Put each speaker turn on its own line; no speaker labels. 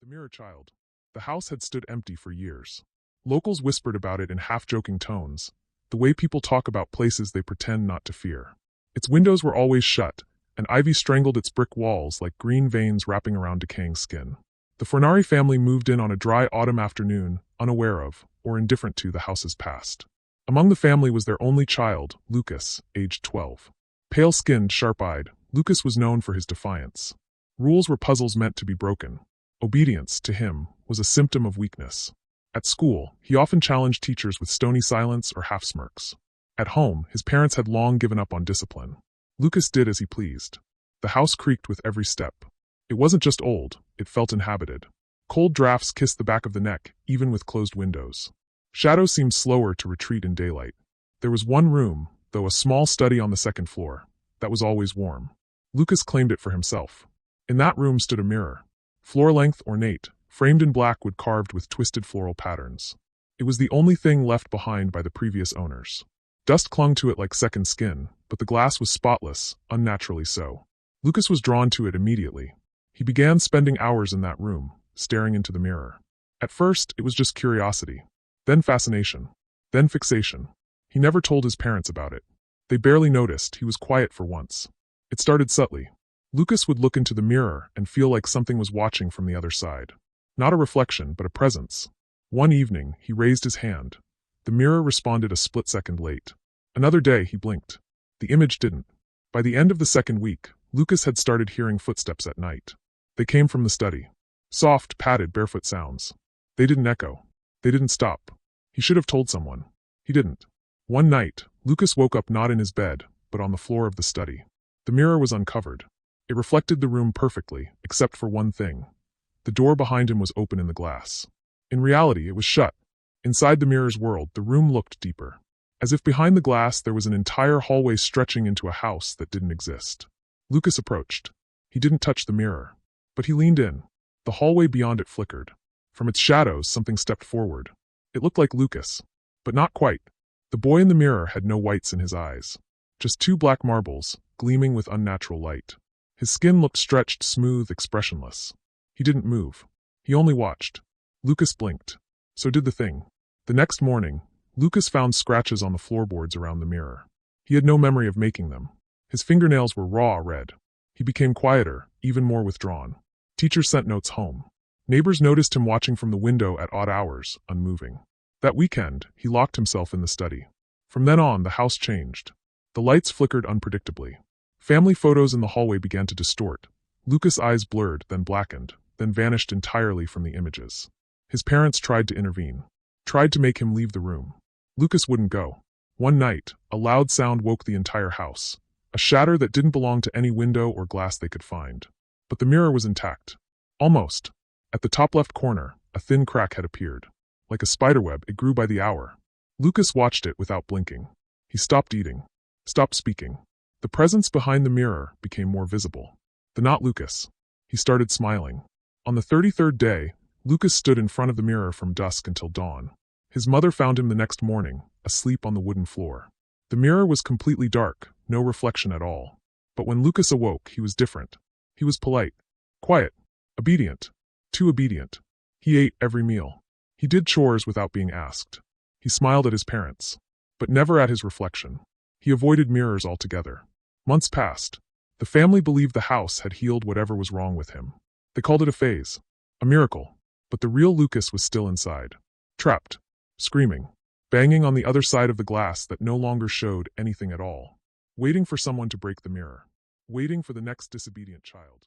The Mirror Child. The house had stood empty for years. Locals whispered about it in half-joking tones, the way people talk about places they pretend not to fear. Its windows were always shut, and ivy strangled its brick walls like green veins wrapping around decaying skin. The Fornari family moved in on a dry autumn afternoon, unaware of, or indifferent to, the house's past. Among the family was their only child, Lucas, aged 12. Pale-skinned, sharp-eyed, Lucas was known for his defiance. Rules were puzzles meant to be broken. Obedience, to him, was a symptom of weakness. At school, he often challenged teachers with stony silence or half-smirks. At home, his parents had long given up on discipline. Lucas did as he pleased. The house creaked with every step. It wasn't just old, it felt inhabited. Cold drafts kissed the back of the neck, even with closed windows. Shadows seemed slower to retreat in daylight. There was one room, though a small study on the second floor, that was always warm. Lucas claimed it for himself. In that room stood a mirror. Floor-length, ornate, framed in black wood carved with twisted floral patterns. It was the only thing left behind by the previous owners. Dust clung to it like second skin, but the glass was spotless, unnaturally so. Lucas was drawn to it immediately. He began spending hours in that room, staring into the mirror. At first, it was just curiosity. Then fascination. Then fixation. He never told his parents about it. They barely noticed. He was quiet for once. It started subtly. Lucas would look into the mirror and feel like something was watching from the other side. Not a reflection, but a presence. One evening, he raised his hand. The mirror responded a split second late. Another day, he blinked. The image didn't. By the end of the second week, Lucas had started hearing footsteps at night. They came from the study. Soft, padded, barefoot sounds. They didn't echo. They didn't stop. He should have told someone. He didn't. One night, Lucas woke up not in his bed, but on the floor of the study. The mirror was uncovered. It reflected the room perfectly, except for one thing. The door behind him was open in the glass. In reality, it was shut. Inside the mirror's world, the room looked deeper. As if behind the glass there was an entire hallway stretching into a house that didn't exist. Lucas approached. He didn't touch the mirror. But he leaned in. The hallway beyond it flickered. From its shadows, something stepped forward. It looked like Lucas. But not quite. The boy in the mirror had no whites in his eyes. Just two black marbles, gleaming with unnatural light. His skin looked stretched, smooth, expressionless. He didn't move. He only watched. Lucas blinked. So did the thing. The next morning, Lucas found scratches on the floorboards around the mirror. He had no memory of making them. His fingernails were raw red. He became quieter, even more withdrawn. Teachers sent notes home. Neighbors noticed him watching from the window at odd hours, unmoving. That weekend, he locked himself in the study. From then on, the house changed. The lights flickered unpredictably. Family photos in the hallway began to distort. Lucas' eyes blurred, then blackened, then vanished entirely from the images. His parents tried to intervene. Tried to make him leave the room. Lucas wouldn't go. One night, a loud sound woke the entire house. A shatter that didn't belong to any window or glass they could find. But the mirror was intact. Almost. At the top left corner, a thin crack had appeared. Like a spiderweb, it grew by the hour. Lucas watched it without blinking. He stopped eating. Stopped speaking. The presence behind the mirror became more visible. The not Lucas. He started smiling. On the 33rd day, Lucas stood in front of the mirror from dusk until dawn. His mother found him the next morning, asleep on the wooden floor. The mirror was completely dark, no reflection at all. But when Lucas awoke, he was different. He was polite, quiet, obedient, too obedient. He ate every meal. He did chores without being asked. He smiled at his parents, but never at his reflection. He avoided mirrors altogether. Months passed. The family believed the house had healed whatever was wrong with him. They called it a phase, a miracle, but the real Lucas was still inside. Trapped, screaming, banging on the other side of the glass that no longer showed anything at all. Waiting for someone to break the mirror. Waiting for the next disobedient child.